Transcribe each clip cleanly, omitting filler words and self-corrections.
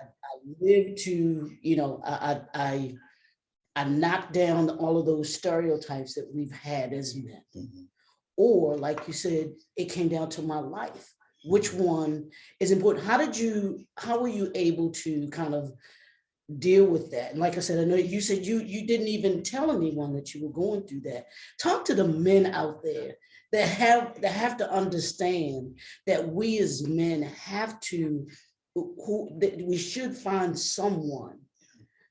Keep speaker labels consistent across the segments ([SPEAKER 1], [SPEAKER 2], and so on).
[SPEAKER 1] I live to, I knock down all of those stereotypes that we've had as men. Mm-hmm. Or like you said, it came down to my life. Which one is important? How were you able to kind of deal with that? And like I said, I know you said you didn't even tell anyone that you were going through that. Talk to the men out there that have to understand that we as men have to, that we should find someone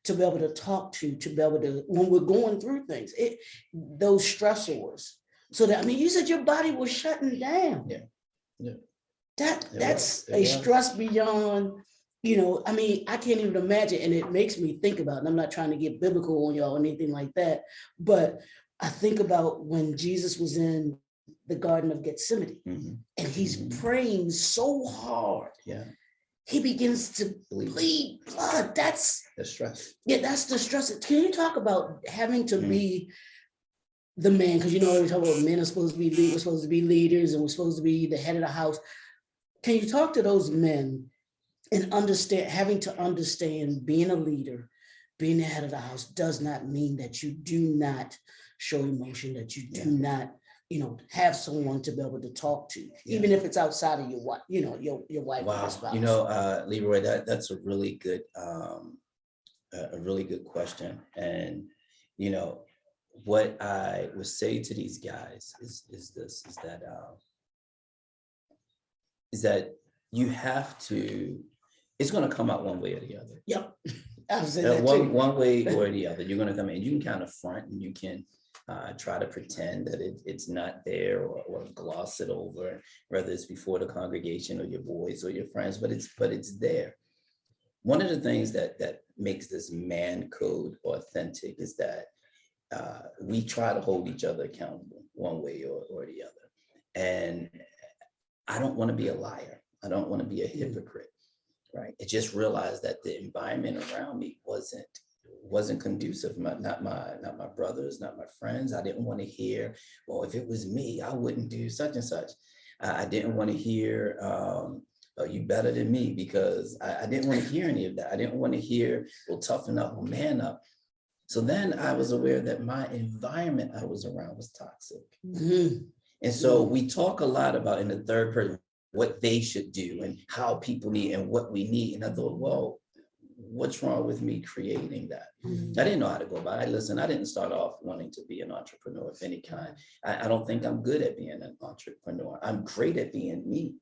[SPEAKER 1] to be able to talk to be able to, when we're going through things, those stressors. So that, I mean, you said your body was shutting down.
[SPEAKER 2] Yeah. Yeah.
[SPEAKER 1] That's a stress beyond, I mean, I can't even imagine. And it makes me think about, and I'm not trying to get biblical on y'all or anything like that, but I think about when Jesus was in the Garden of Gethsemane, mm-hmm. and he's mm-hmm. praying so hard. Yeah. He begins to bleed blood. That's
[SPEAKER 2] the stress.
[SPEAKER 1] Yeah, that's the stress. Can you talk about having to be the man? Because we talk about men are supposed to be we're supposed to be leaders, and we're supposed to be the head of the house. Can you talk to those men and having to understand being a leader, being the head of the house does not mean that you do not show emotion, that you do not, have someone to be able to talk to, even if it's outside of your wife, your wife.
[SPEAKER 2] Wow.
[SPEAKER 1] Or spouse.
[SPEAKER 2] Leroy, that's a really good question. And, what I would say to these guys is that you have to, it's going to come out one way or the other.
[SPEAKER 1] Yep.
[SPEAKER 2] One way or the other. You're going to come in, you can kind of front, and you can try to pretend that it's not there, or gloss it over, whether it's before the congregation or your boys or your friends, but it's there. One of the things that makes this man code authentic is that we try to hold each other accountable one way or the other. And I don't want to be a liar. I don't want to be a hypocrite, right? I just realized that the environment around me wasn't conducive. Not my brothers, not my friends. I didn't want to hear, well, if it was me, I wouldn't do such and such. I didn't want to hear, oh, you better than me, because I didn't want to hear any of that. I didn't want to hear, well, toughen up, well, man up. So then I was aware that my environment I was around was toxic. Mm-hmm. And so we talk a lot about, in the third person, what they should do and how people need and what we need. And I thought, well, what's wrong with me creating that? Mm-hmm. I didn't know how to go about it. Listen, I didn't start off wanting to be an entrepreneur of any kind. I don't think I'm good at being an entrepreneur. I'm great at being me,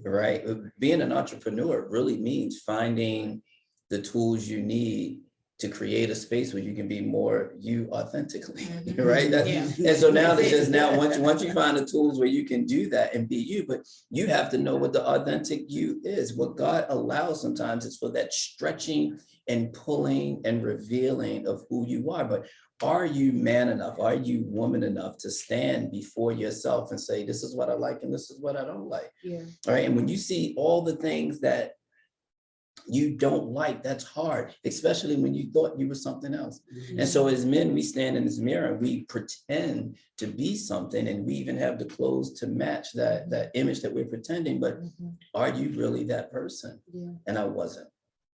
[SPEAKER 2] right? Being an entrepreneur really means finding the tools you need to create a space where you can be more you authentically, right? And so now it's just once you find the tools where you can do that and be you, but you have to know what the authentic you is. What God allows sometimes is for that stretching and pulling and revealing of who you are. But are you man enough? Are you woman enough to stand before yourself and say, this is what I like and this is what I don't like? Yeah. All right. And when you see all the things that you don't like, that's hard, especially when you thought you were something else. Mm-hmm. And so as men, we stand in this mirror, we pretend to be something, and we even have the clothes to match that image that we're pretending, but are you really that person? Yeah. And I wasn't.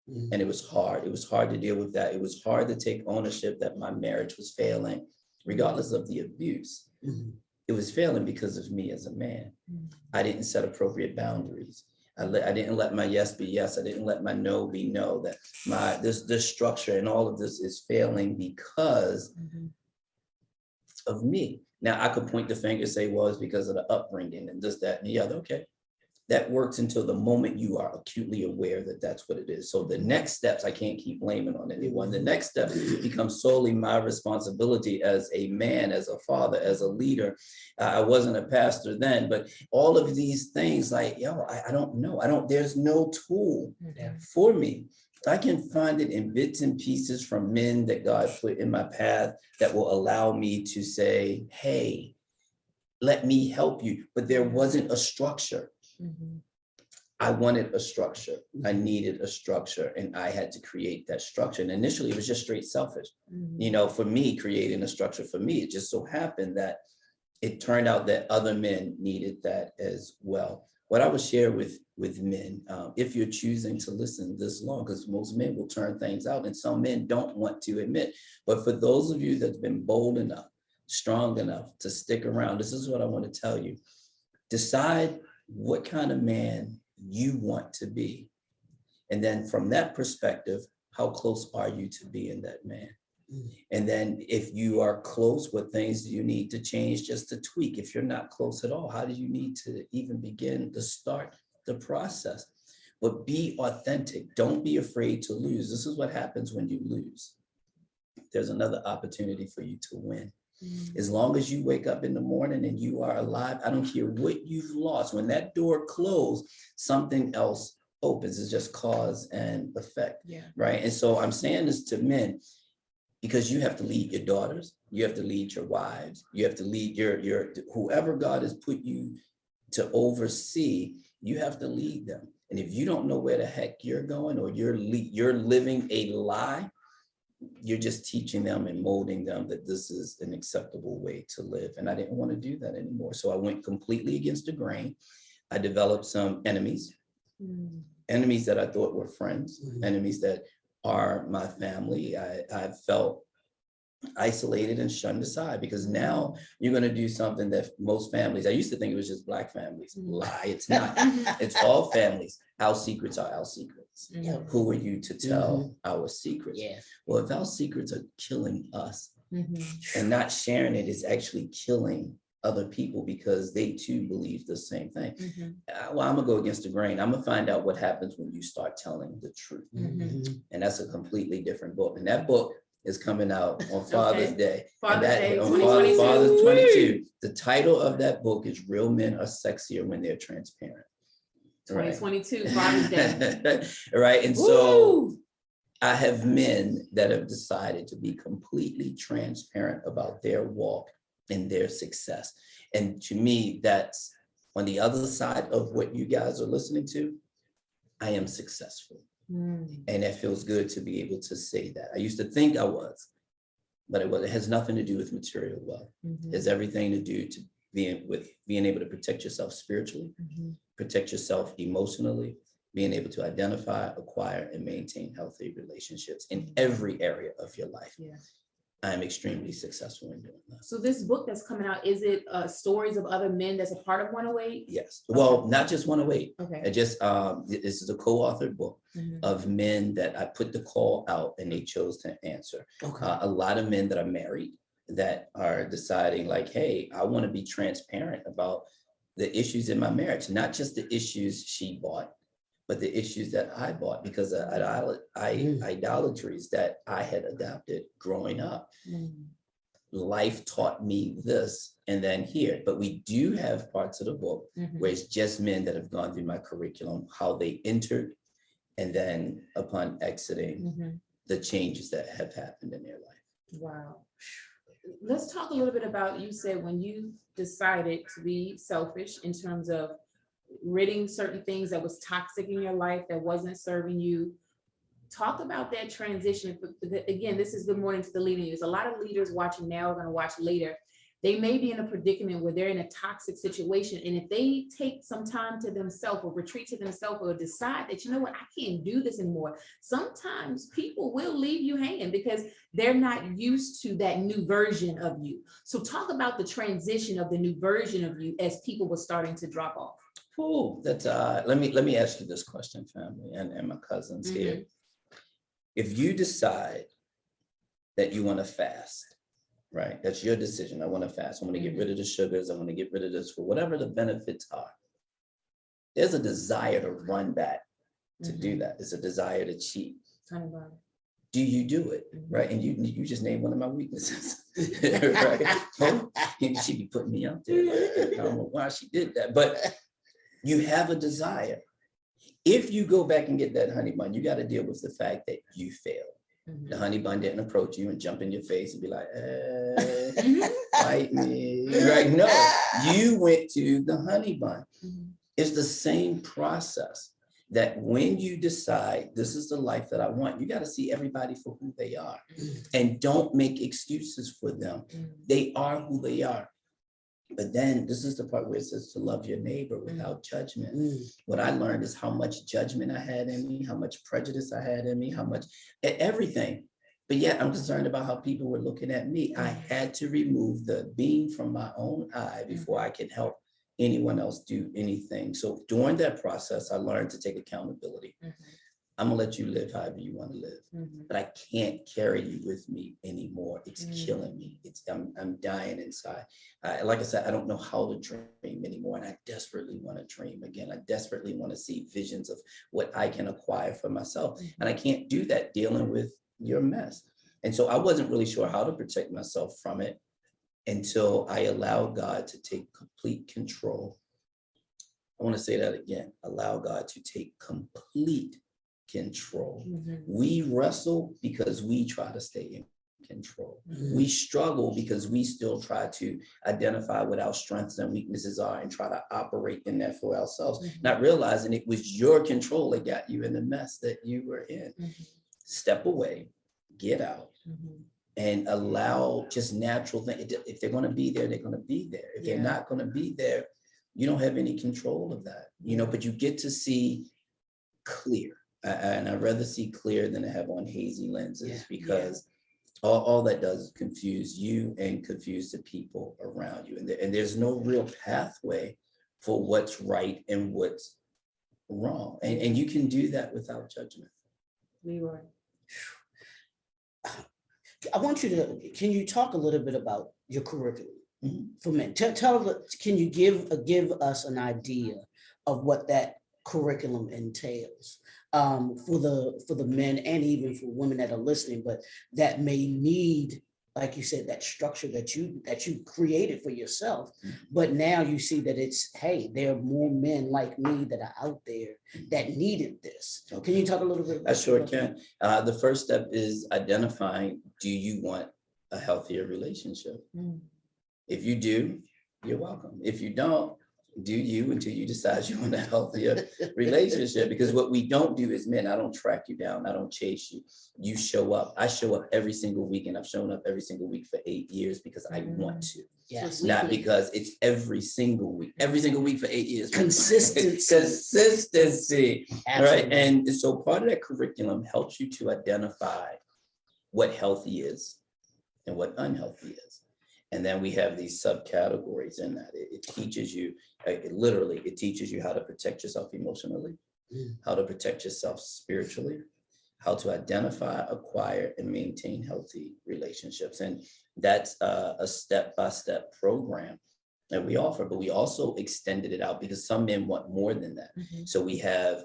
[SPEAKER 2] Mm-hmm. And it was hard. It was hard to deal with that. It was hard to take ownership that my marriage was failing, regardless of the abuse. Mm-hmm. It was failing because of me as a man. Mm-hmm. I didn't set appropriate boundaries. I didn't let my yes be yes. I didn't let my no be no. That this structure and all of this is failing because of me. Now I could point the finger and say, well, it's because of the upbringing and this, that, and the other. Okay, that works until the moment you are acutely aware that that's what it is. So the next steps, I can't keep blaming on anyone. The next step becomes solely my responsibility as a man, as a father, as a leader. I wasn't a pastor then, but all of these things, like, I don't know. There's no tool for me. I can find it in bits and pieces from men that God put in my path that will allow me to say, hey, let me help you. But there wasn't a structure. Mm-hmm. I wanted a structure. I needed a structure, and I had to create that structure. And initially it was just straight selfish. Mm-hmm. For me, creating a structure for me, it just so happened that it turned out that other men needed that as well. What I would share with with men, if you're choosing to listen this long, because most men will turn things out and some men don't want to admit. But for those of you that's been bold enough, strong enough to stick around, this is what I want to tell you. Decide what kind of man you want to be. And then from that perspective, how close are you to being that man? And then if you are close, what things do you need to change just to tweak? If you're not close at all, how do you need to even begin to start the process? But be authentic. Don't be afraid to lose. This is what happens when you lose. There's another opportunity for you to win. As long as you wake up in the morning and you are alive, I don't care what you've lost. When that door closed, something else opens. It's just cause and effect, right? And so I'm saying this to men, because you have to lead your daughters, you have to lead your wives, you have to lead your whoever God has put you to oversee, you have to lead them. And if you don't know where the heck you're going, or you're living a lie, you're just teaching them and molding them that this is an acceptable way to live. And I didn't want to do that anymore. So I went completely against the grain. I developed some enemies, enemies that I thought were friends, enemies that are my family. I felt isolated and shunned aside, because now you're going to do something that most families, I used to think it was just Black families. Lie, it's not. It's all families. Our secrets are our secrets. Who are you to tell our secrets? Well, if our secrets are killing us, and not sharing it is actually killing other people, because they too believe the same thing. Well, I'm gonna go against the grain. I'm gonna find out what happens when you start telling the truth. And that's a completely different book. And that book is coming out on Father's Day.
[SPEAKER 3] Father's Day,
[SPEAKER 2] on
[SPEAKER 3] 2022.
[SPEAKER 2] Father's 22. The title of that book is Real Men Are Sexier When They're Transparent.
[SPEAKER 3] 2022, Father's Day.
[SPEAKER 2] Right. And so I have men that have decided to be completely transparent about their walk and their success. And to me, that's on the other side of what you guys are listening to. I am successful. And it feels good to be able to say that. I used to think I was, but it has nothing to do with material wealth. It has everything to do to being able to protect yourself spiritually, protect yourself emotionally, being able to identify, acquire, and maintain healthy relationships in every area of your life. I'm extremely successful in doing that.
[SPEAKER 3] So this book that's coming out, is it stories of other men that's a part of 108?
[SPEAKER 2] Yes. Well, not just 108.
[SPEAKER 3] Okay.
[SPEAKER 2] It just this is a co-authored book of men that I put the call out and they chose to answer. A lot of men that are married that are deciding like, hey, I want to be transparent about the issues in my marriage, not just the issues she bought, but the issues that I bought because of idolatries that I had adopted growing up. Life taught me this and then here, but we do have parts of the book where it's just men that have gone through my curriculum, how they entered, and then upon exiting, the changes that have happened in their life.
[SPEAKER 3] Wow. Let's talk a little bit about, you said when you decided to be selfish in terms of ridding certain things that was toxic in your life that wasn't serving you. Talk about that transition. Again, this is Good Morning to the Leader. There's a lot of leaders watching now, are going to watch later. They may be in a predicament where they're in a toxic situation. And if they take some time to themselves or retreat to themselves or decide that, you know what, I can't do this anymore. Sometimes people will leave you hanging because they're not used to that new version of you. So talk about the transition of the new version of you as people were starting to drop off.
[SPEAKER 2] Oh, that's let me ask you this question, family, and my cousins here. If you decide that you want to fast, right? That's your decision. I want to fast. I want to get rid of the sugars. I want to get rid of this for whatever the benefits are. There's a desire to run back to do that. It's a desire to cheat. Do you do it? Right. And you just named one of my weaknesses. Right. Oh, she'd be putting me out there. I don't know why she did that, but you have a desire. If you go back and get that honey bun, you got to deal with the fact that you failed. The honey bun didn't approach you and jump in your face and be like, bite me. Right? No, you went to the honey bun. It's the same process that when you decide this is the life that I want, you got to see everybody for who they are and don't make excuses for them. They are who they are. But then this is the part where it says to love your neighbor without judgment. What I learned is how much judgment I had in me, how much prejudice I had in me, how much everything. But yet I'm concerned about how people were looking at me. I had to remove the beam from my own eye before I could help anyone else do anything. So during that process, I learned to take accountability. I'm gonna let you live however you want to live, but I can't carry you with me anymore. It's killing me. I'm dying inside. Like I said, I don't know how to dream anymore, and I desperately want to dream again. I desperately want to see visions of what I can acquire for myself, and I can't do that dealing with your mess. And so I wasn't really sure how to protect myself from it until I allowed God to take complete control. I want to say that again. Allow God to take complete control. We wrestle because we try to stay in control. We struggle because we still try to identify what our strengths and weaknesses are and try to operate in that for ourselves, not realizing it was your control that got you in the mess that you were in. Step away, get out, and allow just natural things. If they're going to be there, they're going to be there. If they're not going to be there, you don't have any control of that, but you get to see clear. And I'd rather see clear than to have on hazy lenses, because all that does is confuse you and confuse the people around you. And there's no real pathway for what's right and what's wrong. And you can do that without judgment.
[SPEAKER 1] Leroy, I want you to, can you talk a little bit about your curriculum for men? Can you give us an idea of what that curriculum entails for the men and even for women that are listening, but that may need, like you said, that structure that you created for yourself, but now you see that it's, hey, there are more men like me that are out there that needed this. Can you talk a little bit about
[SPEAKER 2] I sure can. The first step is identifying, do you want a healthier relationship? If you do, you're welcome. If you don't, do you until you decide you want a healthier relationship. Because what we don't do as men, I don't track you down, I don't chase you. You show up. I show up every single week, and I've shown up every single week for 8 years because I want to.
[SPEAKER 1] Yes.
[SPEAKER 2] Not because it's every single week for 8 years.
[SPEAKER 1] Consistency.
[SPEAKER 2] Right. And so part of that curriculum helps you to identify what healthy is and what unhealthy is. And then we have these subcategories in that. It teaches you, it teaches you how to protect yourself emotionally, how to protect yourself spiritually, how to identify, acquire, and maintain healthy relationships. And that's a step-by-step program that we offer, but we also extended it out because some men want more than that. So we have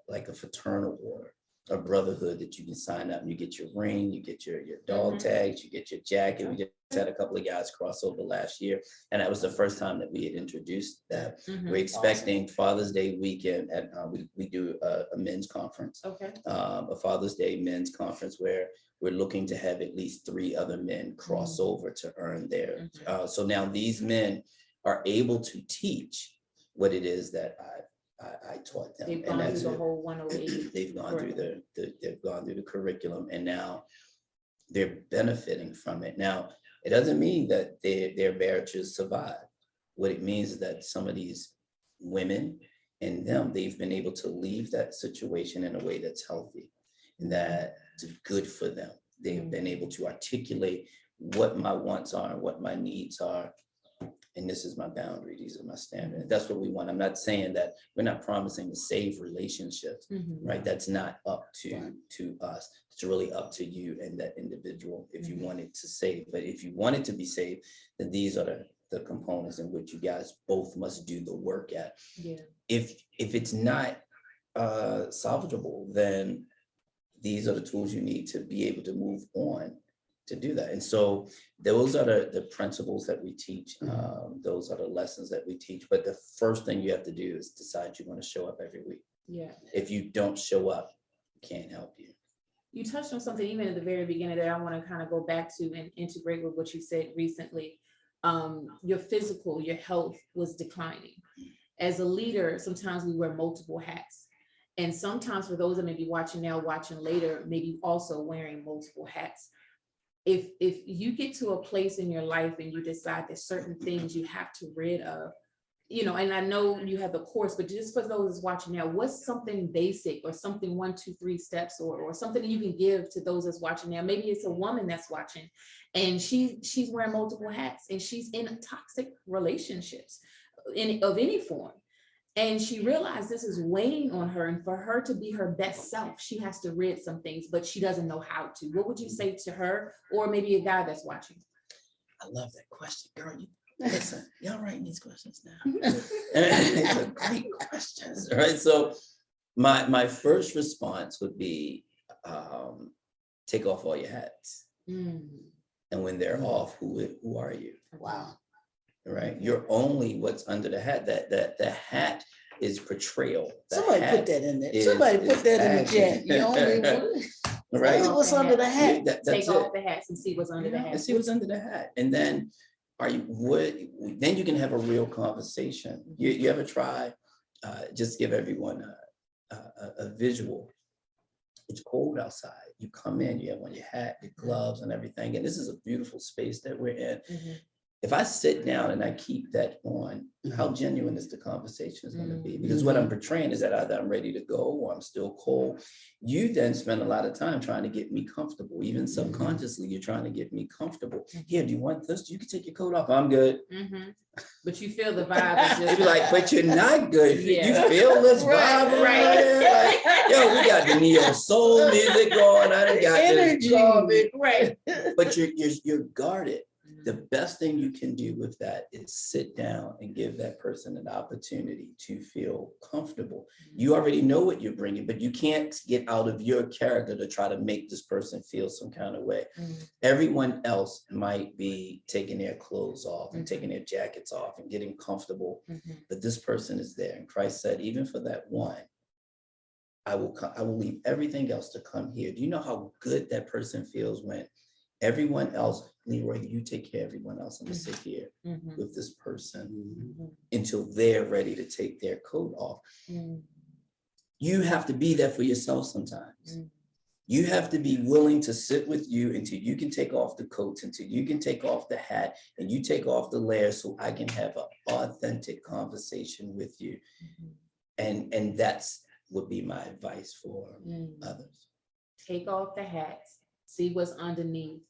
[SPEAKER 2] like a fraternal order, a brotherhood that you can sign up, and you get your ring, you get your dog tags, you get your jacket. We just had a couple of guys cross over last year, and that was the first time that we had introduced that. We're expecting Father's Day weekend, and we do a men's conference, a Father's Day men's conference where we're looking to have at least 3 other men cross over to earn their. So now these men are able to teach what it is that I taught them.
[SPEAKER 3] They've gone through the whole 108.
[SPEAKER 2] They've gone through they've gone through the curriculum, and now they're benefiting from it. Now, it doesn't mean that their marriages survive. What it means is that some of these women and them, they've been able to leave that situation in a way that's healthy and that's good for them. They've been able to articulate what my wants are and what my needs are. And this is my boundary, these are my standards. That's what we want. I'm not saying that we're not promising to save relationships, right? That's not up to us. It's really up to you and that individual if you want it to save. But if you want it to be saved, then these are the components in which you guys both must do the work at. If it's not salvageable, then these are the tools you need to be able to move on to do that. And so those are the principles that we teach. Those are the lessons that we teach. But the first thing you have to do is decide you want to show up every week. If you don't show up, we can't help you.
[SPEAKER 3] You touched on something even at the very beginning that I want to kind of go back to and integrate with what you said recently. Your physical, your health was declining. As a leader, sometimes we wear multiple hats. And sometimes for those that may be watching now, watching later, maybe also wearing multiple hats. if you get to a place in your life and you decide that certain things you have to rid of, you know, and I know you have the course, but just for those watching now, what's something basic or something 1, 2, 3 steps or something that you can give to those that's watching now? Maybe it's a woman that's watching and she's wearing multiple hats and she's in toxic relationships of any form. And she realized this is weighing on her, and for her to be her best self, she has to rid some things, but she doesn't know how to. What would you say to her, or maybe a guy that's watching?
[SPEAKER 2] I love that question, girl. Listen, y'all writing these questions now. These are great questions, right? So my first response would be take off all your hats. And when they're off, who are you?
[SPEAKER 1] Wow.
[SPEAKER 2] Right? You're only what's under the hat. That the hat is portrayal.
[SPEAKER 1] Somebody put that in there. Somebody put that in the chat. You only
[SPEAKER 2] right?
[SPEAKER 1] What's under the hat?
[SPEAKER 3] Take off the hats and see what's under the hat.
[SPEAKER 2] And see what's under the hat. And then then you can have a real conversation. You ever try, just give everyone a visual. It's cold outside. You come in, you have on your hat, your gloves and everything. And this is a beautiful space that we're in. If I sit down and I keep that on, how genuine is the conversation is going to be? Because what I'm portraying is that either I'm ready to go or I'm still cold. You then spend a lot of time trying to get me comfortable. Even subconsciously, you're trying to get me comfortable. Here, do you want this? You can take your coat off. I'm good.
[SPEAKER 3] But you feel the vibe.
[SPEAKER 2] You'd be like, but you're not good.
[SPEAKER 3] Yeah.
[SPEAKER 2] You feel this vibe,
[SPEAKER 3] right?
[SPEAKER 2] Like, yo, we got the neo soul music going. I done got
[SPEAKER 1] Energy.
[SPEAKER 2] this garbage.
[SPEAKER 3] Right.
[SPEAKER 2] But you're guarded. The best thing you can do with that is sit down and give that person an opportunity to feel comfortable. You already know what you're bringing, but you can't get out of your character to try to make this person feel some kind of way. Everyone else might be taking their clothes off and taking their jackets off and getting comfortable, but this person is there. And Christ said, even for that one, I will leave everything else to come here. Do you know how good that person feels when everyone else, Leroy, you take care of everyone else. I'm gonna sit here with this person until they're ready to take their coat off. You have to be there for yourself sometimes. You have to be willing to sit with you until you can take off the coats, until you can take off the hat and you take off the layers so I can have an authentic conversation with you. And that's would be my advice for others.
[SPEAKER 3] Take off the hats, see what's underneath.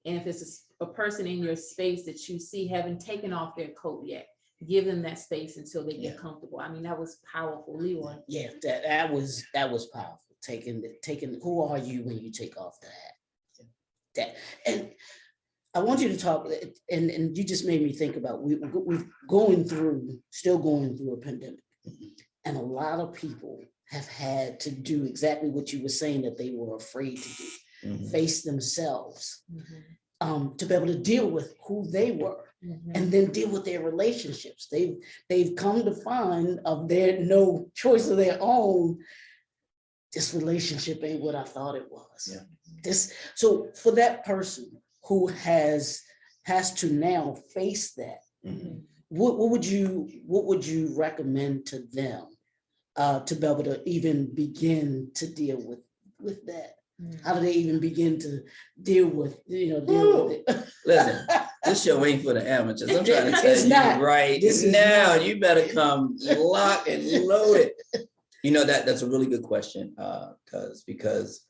[SPEAKER 3] And if it's a person in your space that you see haven't taken off their coat yet, give them that space until they get comfortable. I mean, that was powerful, Leroy.
[SPEAKER 1] Yeah, that was powerful. Taking who are you when you take off the hat? That, and I want you to talk, and you just made me think about we're still going through a pandemic, and a lot of people have had to do exactly what you were saying that they were afraid to do. Face themselves, to be able to deal with who they were, and then deal with their relationships. They've come to find of their no choice of their own. This relationship ain't what I thought it was. So for that person who has to now face that, what would you recommend to them to be able to even begin to deal with that? How do they even begin to deal with it?
[SPEAKER 2] Listen, this show ain't for the amateurs. I'm trying to tell
[SPEAKER 1] It's
[SPEAKER 2] you
[SPEAKER 1] not.
[SPEAKER 2] right now. You better come lock and loaded. You know, that's a really good question, because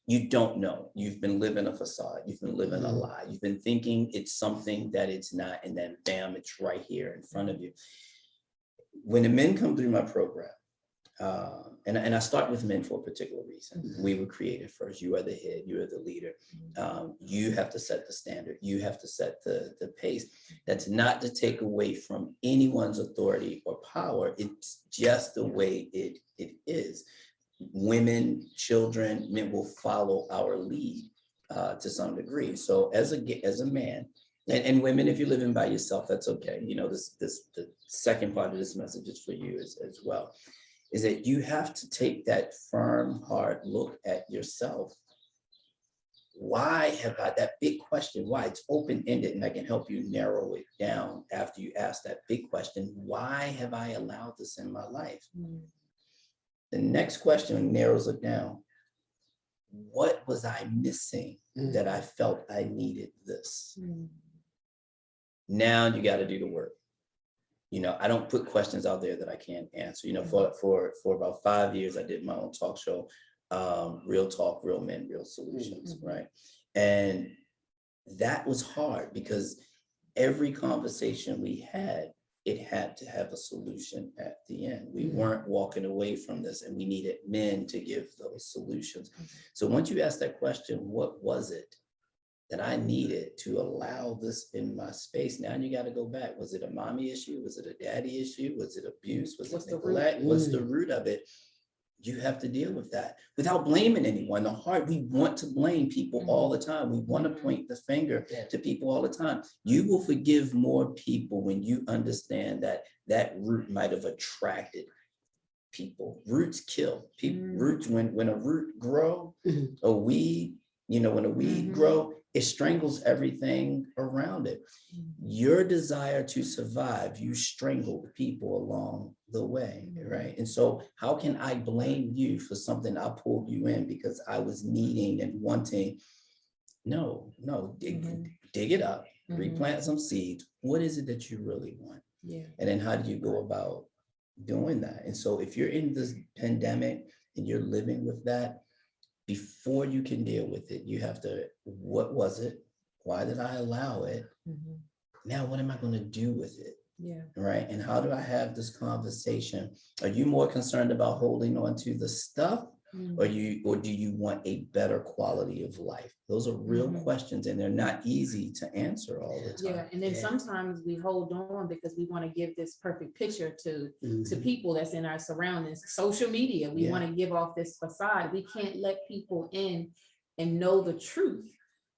[SPEAKER 2] you don't know. You've been living a facade. You've been living a lie. You've been thinking it's something that it's not, and then bam, it's right here in front of you. When the men come through my program, and I start with men for a particular reason. We were created first. You are the head. You are the leader. You have to set the standard. You have to set the pace. That's not to take away from anyone's authority or power. It's just the way it is. Women, children, men will follow our lead to some degree. So as a man, and women, if you're living by yourself, that's okay. You know, the second part of this message is for you as well. Is that you have to take that firm, hard look at yourself. Why have I, that big question, why? It's open-ended, and I can help you narrow it down after you ask that big question. Why have I allowed this in my life? The next question narrows it down. what was I missing that I felt I needed this? Now you got to do the work. I don't put questions out there that I can't answer. For about 5 years, I did my own talk show, Real Talk, Real Men, Real Solutions, right? And that was hard because every conversation we had, it had to have a solution at the end. We weren't walking away from this, and we needed men to give those solutions. So once you ask that question, what was it that I needed to allow this in my space? Now you got to go back. Was it a mommy issue? Was it a daddy issue? Was it abuse? Was it neglect? What's the root of it? You have to deal with that without blaming anyone. The heart, we want to blame people all the time. We want to point the finger to people all the time. You will forgive more people when you understand that that root might have attracted people. Roots kill people. Roots, when a root grow, a weed, when a weed grow, it strangles everything around it. Your desire to survive, you strangled people along the way, right? And so how can I blame you for something I pulled you in because I was needing and wanting? No, dig it up, replant some seeds. What is it that you really want? Yeah. And then how do you go about doing that? And so if you're in this pandemic and you're living with that, before you can deal with it, you have to, what was it? Why did I allow it? Now, what am I going to do with it? Yeah. Right. And how do I have this conversation? Are you more concerned about holding on to the stuff, or do you want a better quality of life? Those are real questions, and they're not easy to answer all the time.
[SPEAKER 3] Yeah. And then sometimes we hold on because we want to give this perfect picture to people that's in our surroundings. Social media, we want to give off this facade. We can't let people in and know the truth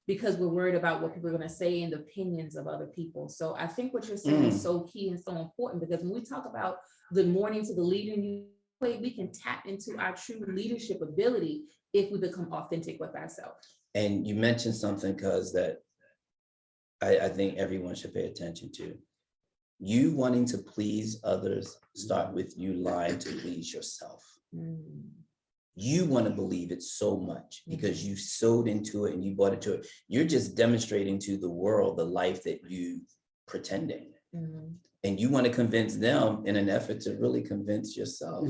[SPEAKER 3] because we're worried about what people are going to say and the opinions of other people. So I think what you're saying is so key and so important, because when we talk about good morning to the leader, we can tap into our true leadership ability if we become authentic with ourselves.
[SPEAKER 2] And you mentioned something, because that I think everyone should pay attention to. You wanting to please others start with you lying to please yourself. You want to believe it so much because you sowed into it and you bought into it. You're just demonstrating to the world the life that you pretending. And you want to convince them in an effort to really convince yourself.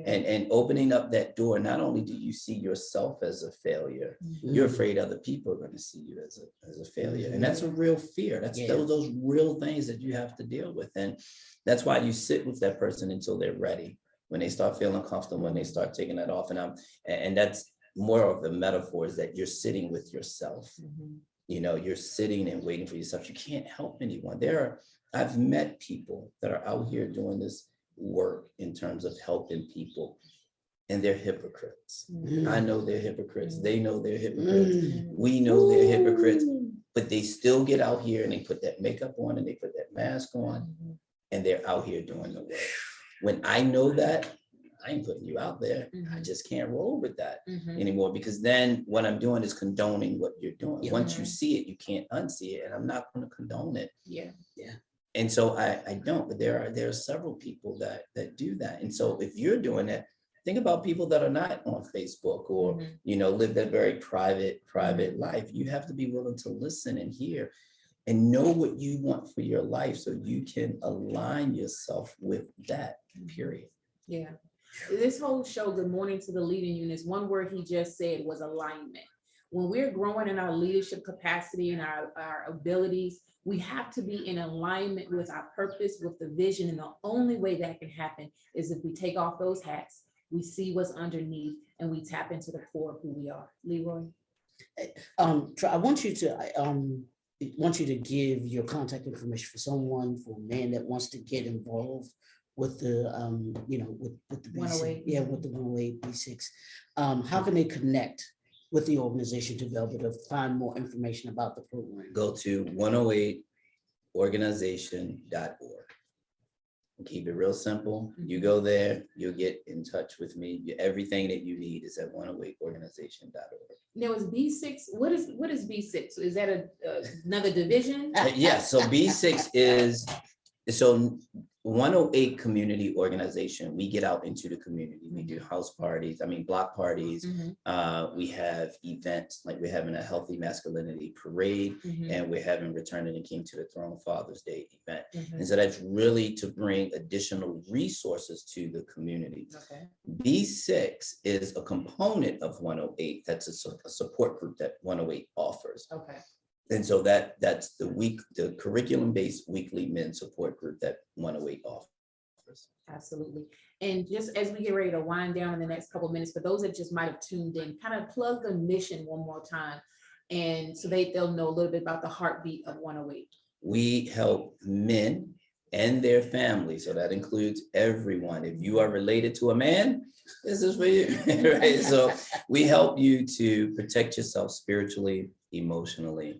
[SPEAKER 2] And opening up that door, not only do you see yourself as a failure, you're afraid other people are going to see you as a failure. And that's a real fear. That's those real things that you have to deal with. And that's why you sit with that person until they're ready. When they start feeling comfortable, when they start taking that off. And that's more of the metaphor, is that you're sitting with yourself. You're sitting and waiting for yourself. You can't help anyone. I've met people that are out here doing this work in terms of helping people, and they're hypocrites. I know they're hypocrites. They know they're hypocrites. We know they're hypocrites, but they still get out here and they put that makeup on and they put that mask on, and they're out here doing the work. When I know that, I ain't putting you out there. I just can't roll with that anymore, because then what I'm doing is condoning what you're doing. Once you see it, you can't unsee it, and I'm not going to condone it. And so I don't, but there are several people that do that. And so if you're doing it, think about people that are not on Facebook or, live that very private life. You have to be willing to listen and hear and know what you want for your life so you can align yourself with that, period.
[SPEAKER 3] Yeah. This whole show, Good Morning to the Leading Units, one word he just said was alignment. When we're growing in our leadership capacity and our abilities, we have to be in alignment with our purpose, with the vision. And the only way that can happen is if we take off those hats, we see what's underneath, and we tap into the core of who we are. Leroy?
[SPEAKER 1] I want you to give your contact information for a man that wants to get involved with the, with the B6,
[SPEAKER 3] 108.
[SPEAKER 1] With the 108 B6. How can they connect with the organization to be able to find more information about the program?
[SPEAKER 2] Go to 108organization.org. Keep it real simple. You go there, you'll get in touch with me. Everything that you need is at 108organization.org.
[SPEAKER 3] Now, is B6, what is B6? Is that another division?
[SPEAKER 2] Yeah, so B6 is, so 108 community organization, we get out into the community. We do house parties, block parties. We have events, like we're having a healthy masculinity parade, and we're having Returning the King to the Throne Father's Day event. And so that's really to bring additional resources to the community.
[SPEAKER 3] Okay.
[SPEAKER 2] B6 is a component of 108. That's a support group that 108 offers.
[SPEAKER 3] Okay.
[SPEAKER 2] And so that's the curriculum-based weekly men's support group that 108 offers.
[SPEAKER 3] Absolutely. And just as we get ready to wind down in the next couple of minutes, for those that just might have tuned in, kind of plug the mission one more time. And so they'll know a little bit about the heartbeat of 108.
[SPEAKER 2] We help men and their families. So that includes everyone. If you are related to a man, this is for you, right? So we help you to protect yourself spiritually, emotionally,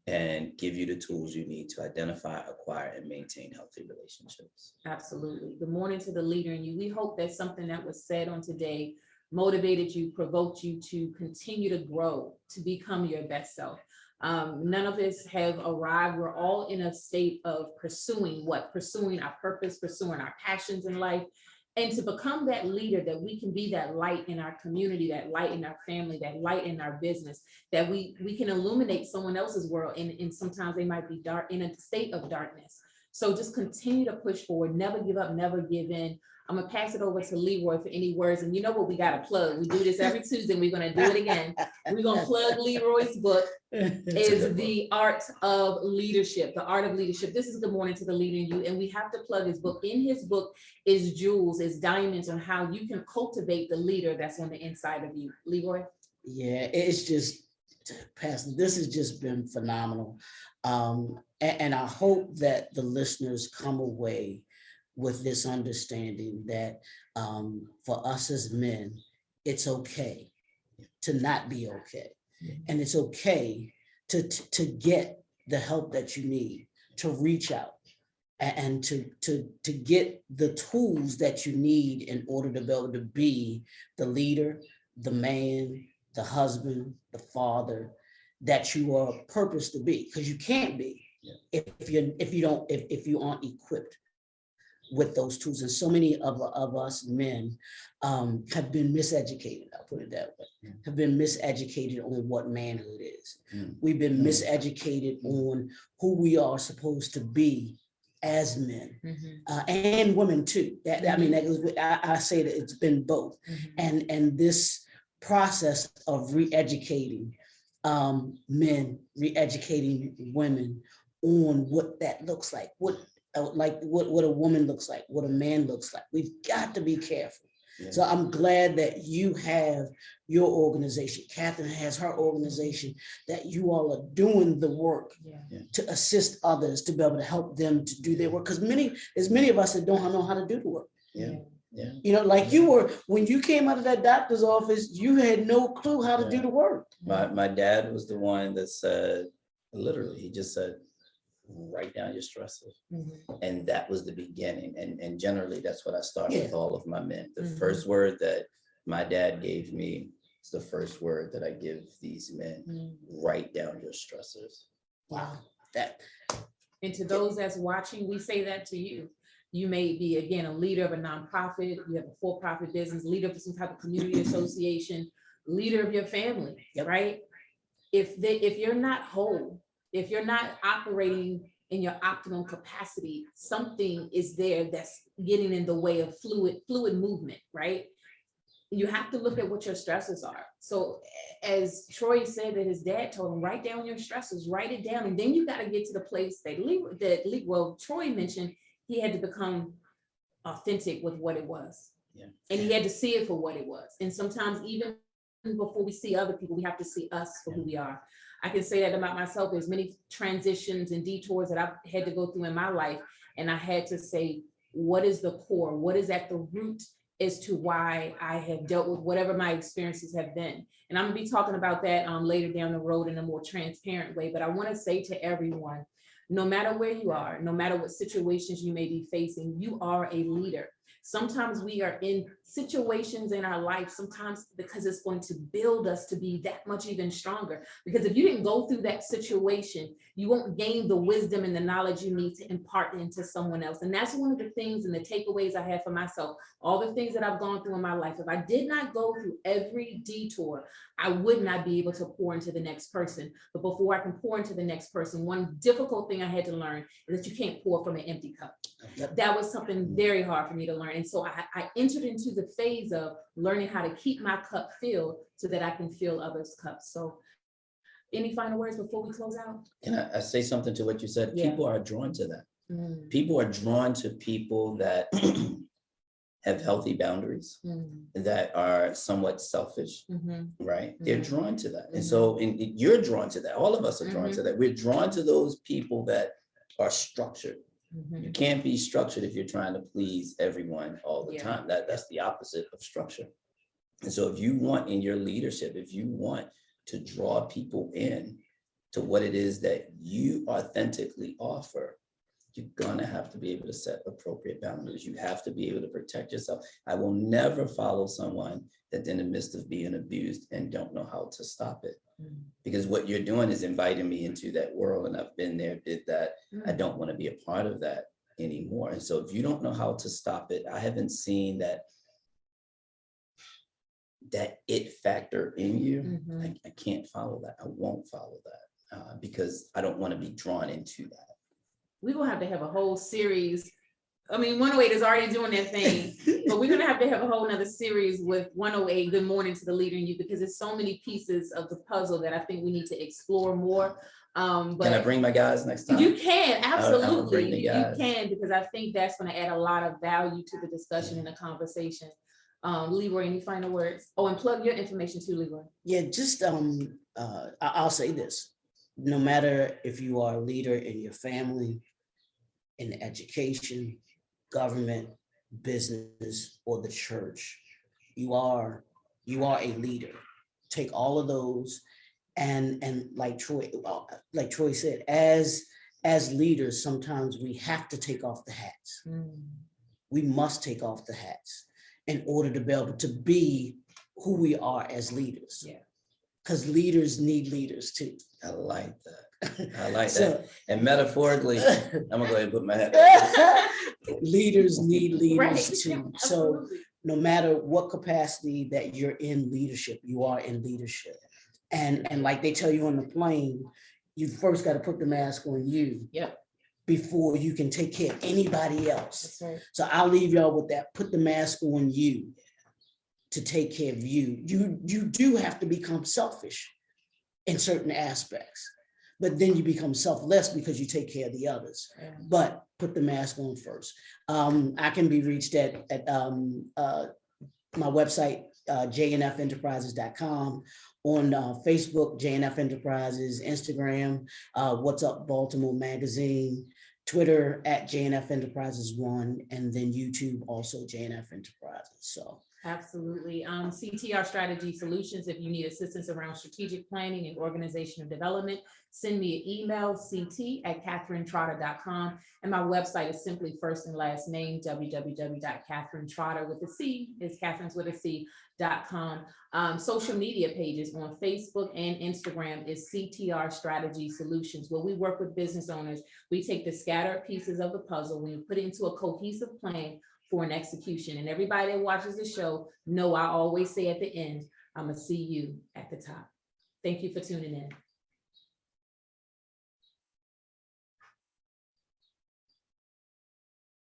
[SPEAKER 2] and give you the tools you need to identify, acquire, and maintain healthy relationships.
[SPEAKER 3] Absolutely. Good morning to the leader in you. We hope that something that was said on today motivated you, provoked you to continue to grow, to become your best self. None of us have arrived. We're all in a state of pursuing our purpose, pursuing our passions in life, and to become that leader, that we can be that light in our community, that light in our family, that light in our business, that we can illuminate someone else's world. And sometimes they might be dark, in a state of darkness. So just continue to push forward, never give up, never give in. I'm gonna pass it over to Leroy for any words. And you know what we gotta plug. We do this every Tuesday, and we're gonna do it again. We're gonna plug Leroy's book. Is The Art of Leadership. The Art of Leadership. This is Good Morning to the Leader in You. And we have to plug his book. In his book is jewels, is diamonds on how you can cultivate the leader that's on the inside of you. Leroy?
[SPEAKER 1] Yeah, it's just, Pastor, this has just been phenomenal. And I hope that the listeners come away with this understanding that for us as men, it's okay to not be okay. And it's okay to get the help that you need, to reach out and to get the tools that you need in order to be able to be the leader, the man, the husband, the father that you are purposed to be, because you can't be if you aren't equipped with those tools. And so many of us men have been miseducated, I'll put it that way, have been miseducated on what manhood is. We've been miseducated on who we are supposed to be as men, and women too. I say that it's been both. And this process of re-educating men, re-educating women on what that looks like, what a woman looks like, what a man looks like. We've got to be careful. So I'm glad that you have your organization. Catherine has her organization, that you all are doing the work to assist others to be able to help them to do their work. Because there's many of us that don't know how to do the work. You know, like you were, when you came out of that doctor's office, you had no clue how to do the work.
[SPEAKER 2] My dad was the one that said, literally, he just said, write down your stressors. And that was the beginning. And generally, that's what I start with all of my men. The first word that my dad gave me is the first word that I give these men. Write down your stressors.
[SPEAKER 1] Wow.
[SPEAKER 3] And to those that's watching, we say that to you. You may be, again, a leader of a nonprofit, you have a for-profit business, leader for some type of community association, leader of your family, right? If you're not whole, if you're not operating in your optimum capacity, something is there that's getting in the way of fluid movement, right? You have to look at what your stresses are. So as Troy said that his dad told him, write down your stresses, write it down. And then you got to get to the place that Troy mentioned, he had to become authentic with what it was. And he had to see it for what it was. And sometimes even before we see other people, we have to see us for who we are. I can say that about myself. There's many transitions and detours that I've had to go through in my life. And I had to say, what is the core? What is at the root as to why I have dealt with whatever my experiences have been? And I'm gonna be talking about that later down the road in a more transparent way. But I wanna say to everyone, no matter where you are, no matter what situations you may be facing, you are a leader. Sometimes we are in situations in our life sometimes because it's going to build us to be that much even stronger. Because if you didn't go through that situation, you won't gain the wisdom and the knowledge you need to impart into someone else. And that's one of the things and the takeaways I had for myself. All the things that I've gone through in my life, if I did not go through every detour, I would not be able to pour into the next person. But before I can pour into the next person, one difficult thing I had to learn is that you can't pour from an empty cup. That was something very hard for me to learn. And so I entered into the phase of learning how to keep my cup filled so that I can fill others' cups. So any final words before we close out?
[SPEAKER 2] Can I say something to what you said?
[SPEAKER 3] Yeah.
[SPEAKER 2] People are drawn to that.
[SPEAKER 3] Mm.
[SPEAKER 2] People are drawn to people that have healthy boundaries, that are somewhat selfish, right? They're drawn to that. And so you're drawn to that. All of us are drawn to that. We're drawn to those people that are structured. You can't be structured if you're trying to please everyone all the time. That's the opposite of structure. And so if you want in your leadership, if you want to draw people in to what it is that you authentically offer, you're gonna have to be able to set appropriate boundaries. You have to be able to protect yourself. I will never follow someone that in the midst of being abused and don't know how to stop it. Because what you're doing is inviting me into that world, and I've been there, did that. I don't want to be a part of that anymore. And so if you don't know how to stop it, I haven't seen that it factor in you. I can't follow that. I won't follow that because I don't want to be drawn into that.
[SPEAKER 3] We will have to have a whole series. I mean, 108 is already doing their thing, but we're going to have a whole nother series with 108, Good Morning to the Leader in You, because there's so many pieces of the puzzle that I think we need to explore more. But
[SPEAKER 2] can I bring my guys next time?
[SPEAKER 3] You can, absolutely.
[SPEAKER 2] bring the guys.
[SPEAKER 3] You can, because I think that's going to add a lot of value to the discussion and the conversation. Leroy, any final words? Oh, and plug your information too, Leroy.
[SPEAKER 1] Yeah, just I'll say this. No matter if you are a leader in your family, in education, government, business, or the church, you are a leader. Take all of those and like Troy said, as leaders, sometimes we have to take off the hats. We must take off the hats in order to be able to be who we are as leaders. Yeah. Because leaders need leaders too.
[SPEAKER 2] I like that. I like that. And metaphorically, I'm gonna go ahead and put my head.
[SPEAKER 1] Leaders need leaders
[SPEAKER 3] Right.
[SPEAKER 1] too. So no matter what capacity that you're in leadership, you are in leadership. And like they tell you on the plane, you first got to put the mask on you.
[SPEAKER 3] Yep.
[SPEAKER 1] Before you can take care of anybody else.
[SPEAKER 3] That's right.
[SPEAKER 1] So I'll leave y'all with that. Put the mask on you to take care of you. You do have to become selfish in certain aspects, but then you become selfless because you take care of the others. Yeah. But put the mask on first. I can be reached at my website, jnfenterprises.com, on Facebook, JNF Enterprises, Instagram, What's Up Baltimore Magazine, Twitter at JNF Enterprises 1, and then YouTube also JNF Enterprises. So
[SPEAKER 3] absolutely. CTR Strategy Solutions, if you need assistance around strategic planning and organizational development, send me an email, ct@catherinetrotter.com. And my website is simply first and last name, www.catherinetrotter with a C, is Catherine's with a C.com. Social media pages on Facebook and Instagram is CTR Strategy Solutions, where we work with business owners. We take the scattered pieces of the puzzle, we put it into a cohesive plan for an execution. And everybody that watches the show know I always say at the end, I'm gonna see you at the top. Thank you for tuning in.